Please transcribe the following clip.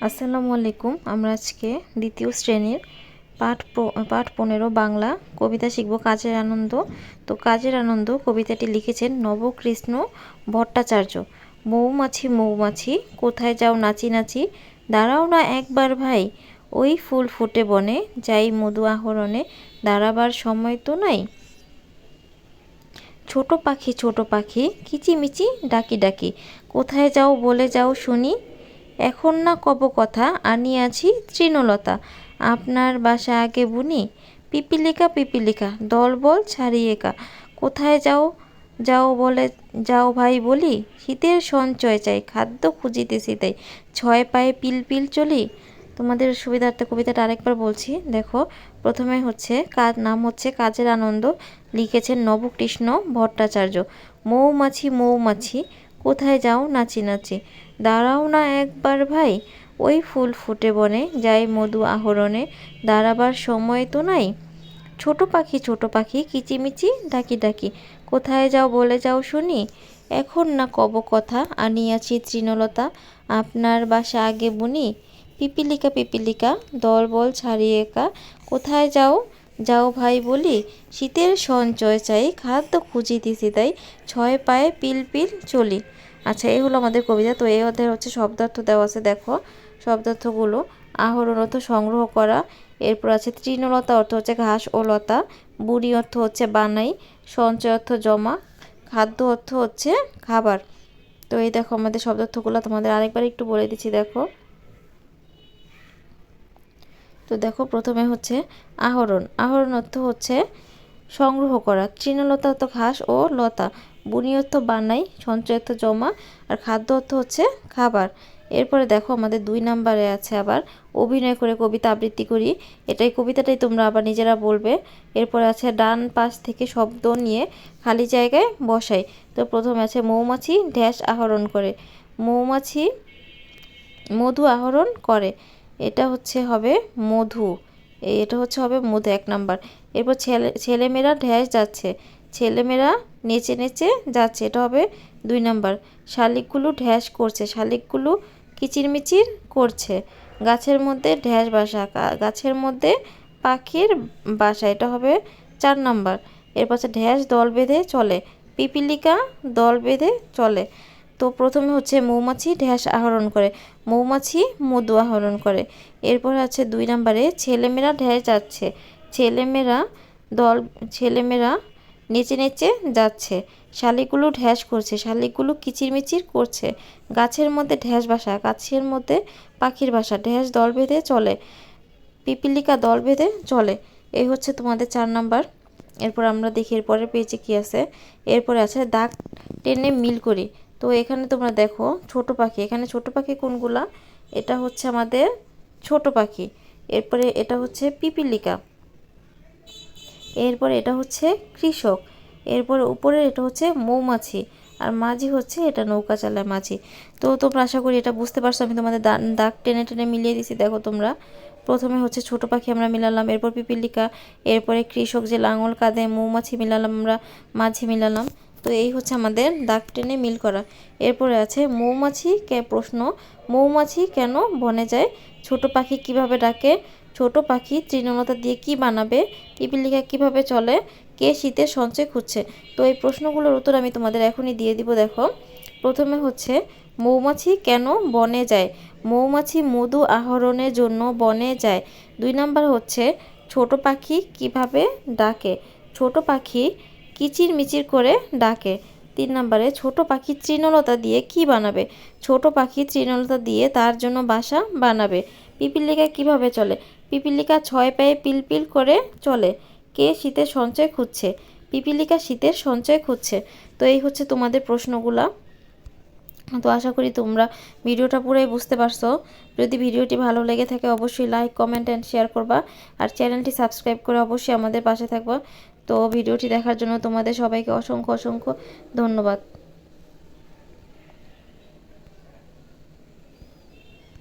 আসসালামু আলাইকুম। আমরা আজকে দ্বিতীয় শ্রেণীর পাঠ 15 বাংলা কবিতা শিখব কাজের আনন্দ। তো কাজের আনন্দ কবিতাটি লিখেছেন নবকৃষ্ণ ভট্টাচার্য। মৌমাছি মৌমাছি কোথায় যাও নাচি নাচি, দাঁড়াও না একবার ভাই, ওই ফুল ফুটে বনে যাই মধু আহরণে, দাঁড়াবার সময় তো নাই। ছোট পাখি কিচিমিচি ডাকি ডাকি, কোথায় যাও বলে যাও শুনি, এখন না কব কথা আনিয়াছি তৃণলতা, আপনার বাসা আগে বুনি। পিপিলিকা দলবল ছাড়িয়ে কা, কোথায় যাও যাও বলে যাও ভাই বলি, শীতের সঞ্চয় চাই খাদ্য খুঁজিতেছি তাই, ছয় পায়ে পিলপিল চলি। তোমাদের সুবিধার্থে কবিতাটা আরেকবার বলছি, দেখো। প্রথমে হচ্ছে নাম হচ্ছে কাজের আনন্দ, লিখেছেন নবকৃষ্ণ ভট্টাচার্য। মৌমাছি মৌমাছি কোথায় যাও নাচি নাচি, দাঁড়াও না একবার ভাই, ওই ফুল ফুটে বনে যাই মধু আহরণে, দাঁড়াবার সময় তো নাই। ছোট পাখি কিচিমিচি ডাকি ডাকি, কোথায় যাও বলে যাও শুনি, এখন না কব কথা আনিয়াছি তৃণলতা, আপনার বাসা আগে বুনি। পিপিলিকা দলবল ছাড়িয়ে কা, কোথায় যাও যাও ভাই বলি, শীতের সঞ্চয় চাই খাদ্য খুঁজিতেছি তাই, ছয় পায়ে পিলপিল চলি। আচ্ছা, এই হলো আমাদের কবিতা। তো এই অধ্যায়ে হচ্ছে শব্দার্থ দেওয়া আছে, দেখো শব্দার্থগুলো। আহরণ অর্থ সংগ্রহ করা, এরপর আছে তৃণলতা অর্থ হচ্ছে ঘাস ও লতা, বুড়ি অর্থ হচ্ছে বানাই, সঞ্চয় অর্থ জমা, খাদ্য অর্থ হচ্ছে খাবার। তো এই দেখো আমাদের শব্দার্থগুলো তোমাদের আরেকবার একটু বলে দিচ্ছি, দেখো। তো দেখো, প্রথমে হচ্ছে আহরণ অর্থ হচ্ছে সংগ্রহ করা, তৃণলতা অর্থ ঘাস ও লতা, বুনি অর্থ বানাই, সঞ্চয় অর্থ জমা, আর খাদ্য অর্থ হচ্ছে খাবার। এরপরে দেখো আমাদের 2 নম্বরে আছে আবার অভিনয় করে কবিতা আবৃত্তি করি। কবিতাটাই তোমরা আবার নিজেরা বলবে। এরপরে আছে ডান পাশ থেকে শব্দ নিয়ে খালি জায়গায় বসাই। তো প্রথমে আছে মৌমাছি ড্যাশ আহরণ করে, মৌমাছি মধু আহরণ করে, এটা হচ্ছে হবে মধু, এটা হচ্ছে হবে মধু 1 নাম্বার। এরপর ছেলেমেয়েরা ঢ্যাস যাচ্ছে, ছেলেমেয়েরা নেচে নেচে যাচ্ছে, এটা হবে 2 নাম্বার। শালিকগুলো ঢ্যাস করছে, শালিকগুলো কিচিরমিচির করছে, গাছের মধ্যে ঢ্যাস বাসা, গাছের মধ্যে পাখির বাসা, এটা হবে 4 নাম্বার। এরপর হচ্ছে ঢ্যাস দল বেঁধে চলে, পিপিলিকা দল বেঁধে চলে। তো প্রথমে হচ্ছে মৌমাছি ঢ্যাস আহরণ করে, মৌমাছি মধু আহরণ করে। এরপর আছে 2 নম্বরে ছেলেমেয়েরা ঢ্যাস যাচ্ছে, ছেলেমেয়েরা ছেলেমেয়েরা নেচে নেচে যাচ্ছে, শালিকগুলো ঢ্যাস করছে, শালিকগুলো কিচিরমিচির করছে, গাছের মধ্যে ঢ্যাস বাসা, গাছের মধ্যে পাখির বাসা, ঢ্যাস দল বেঁধে চলে, পিপিলিকা দল বেঁধে চলে। এই হচ্ছে তোমাদের 4 নাম্বার। এরপর আমরা দেখি এরপরের পেজে কি আছে। এরপরে আছে দাগ টেনে মিল করি। তো এখানে তোমরা দেখো ছোট পাখি, এখানে ছোট পাখি কোনগুলা, এটা হচ্ছে আমাদের ছোট পাখি, এরপরে এটা হচ্ছে পিপিলিকা, এরপরে এটা হচ্ছে কৃষক, এরপরে উপরে এটা হচ্ছে মৌমাছি, আর মাঝি হচ্ছে এটা নৌকা চালায় মাঝি। তো তোমরা আশা করি এটা বুঝতে পারছো, আমি তোমাদের দাগ টেনে টেনে মিলিয়ে দিছি, দেখো তোমরা। প্রথমে হচ্ছে ছোট পাখি আমরা মিলালাম, এরপর পিপিলিকা, এরপরে কৃষক যে লাঙল কাঁদে, মৌমাছি মিলালাম আমরা, মাঝি মিলালাম। তো এই হচ্ছে আমাদের দাগ টেনে মিল করা। এরপরে আছে প্রশ্ন, মৌমাছি কেন বনে যায়, ছোট পাখি কিভাবে ডাকে, ছোট পাখি তৃণলতা দিয়ে কি বানাবে, পিপিলিকা কিভাবে চলে, কে শীতের সঞ্চয় খুঁজছে। তো এই প্রশ্নগুলোর উত্তর আমি তোমাদের এখনই দিয়ে দিব, দেখো। প্রথমে হচ্ছে মৌমাছি কেন বনে যায়, মৌমাছি মধু আহরণের জন্য বনে যায়। 2 নাম্বার হচ্ছে ছোট পাখি কিভাবে ডাকে, ছোট পাখি কিচিরমিচির করে ডাকে। 3 নম্বরে ছোট পাখি তৃণলতা দিয়ে কি বানাবে, ছোট পাখি তৃণলতা দিয়ে তার জন্য বাসা বানাবে। পিপিলিকা কিভাবে চলে, পিপিলিকা 6 পায়ে পিলপিল করে চলে, কে শীতের সঞ্চয় খুঁজছে, পিপিলিকা শীতের সঞ্চয় খুঁজছে। তো এই হচ্ছে তোমাদের প্রশ্নগুলা। তো আশা করি তোমরা ভিডিওটা পুরোই বুঝতে পারছো। যদি ভিডিওটি ভালো লেগে থাকে অবশ্যই লাইক কমেন্ট অ্যান্ড শেয়ার করবা, আর চ্যানেলটি সাবস্ক্রাইব করে অবশ্যই আমাদের পাশে থাকবা। তো ভিডিওটি দেখার জন্য তোমাদের সবাইকে অসংখ্য অসংখ্য ধন্যবাদ।